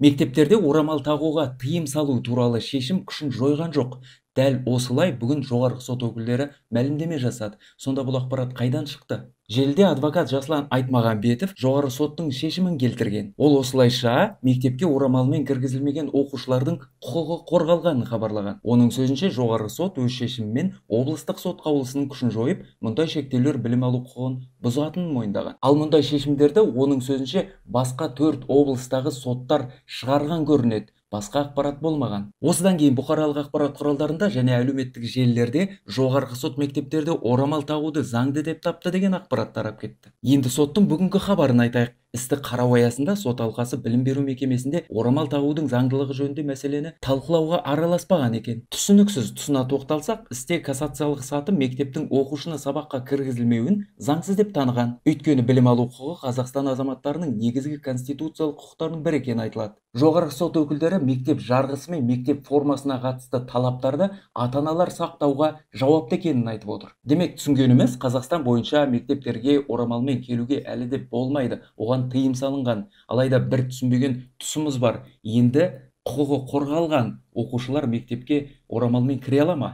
Мектептерде орамал тағуға тыйым салу туралы шешім күшін жойған жоқ. Дәл осылай бүгін жоғарғы сот өкілдері мәлімдеме жасады. Сонда бұл ақпарат қайдан шықты? Желіде адвокат Жаслан Айтмағамбетов жоғарғы соттың шешімін келтірген. Ол осылайша мектепке орамалмен кіргізілмеген оқушылардың құқығы қорғалғанын хабарлаған. Оның сөзінше жоғарғы сот өз шешімімен облыстық сот қаулысының күшін жойып, мұндай шектеулер білім алу құқығын бұзатынын мойындаған. Ал мұндай шешімдерді оның сөзінше басқа 4 облыстағы соттар шығарған көрінеді. Басқа ақпарат болмаған. Осыдан кейін бұқаралық ақпарат құралдарында және әлеуметтік желілерде жоғарғы сот мектептерде орамал тағуды заңды деп тапты деген ақпарат тарап кетті. Енді соттың бүгінгі хабарын айтайық. Істі қарау аясында сот алқасы білім беру мекемесінде орамал тағудың заңдылығы жөнінде мәселені талқылауға араласпаған екен. Түсініксіз тұсына тоқталсақ, істе кассациялық саты мектептің оқушыны сабаққа кіргізілмеуін заңсыз деп таныған. Өйткені білім алу құқығы Қазақстан азаматтарының негізгі конституциялық құқықтарының бірі екені айтылады. Жоғарғы сот өкілдері мектеп жарғысы мен мектеп формасына қатысты талаптарды ата-аналар сақтауға жауапты екенін айтып отыр. Демек түсінгеніміз, Қазақстан бойынша мектептерге орамалмен келуге әлі де болмайды. Оған тыйым салынған. Алайда бір түсінбеген тұсымыз бар. Енді құқығы қорғалған оқушылар мектепке орамалмен кіре ала ма?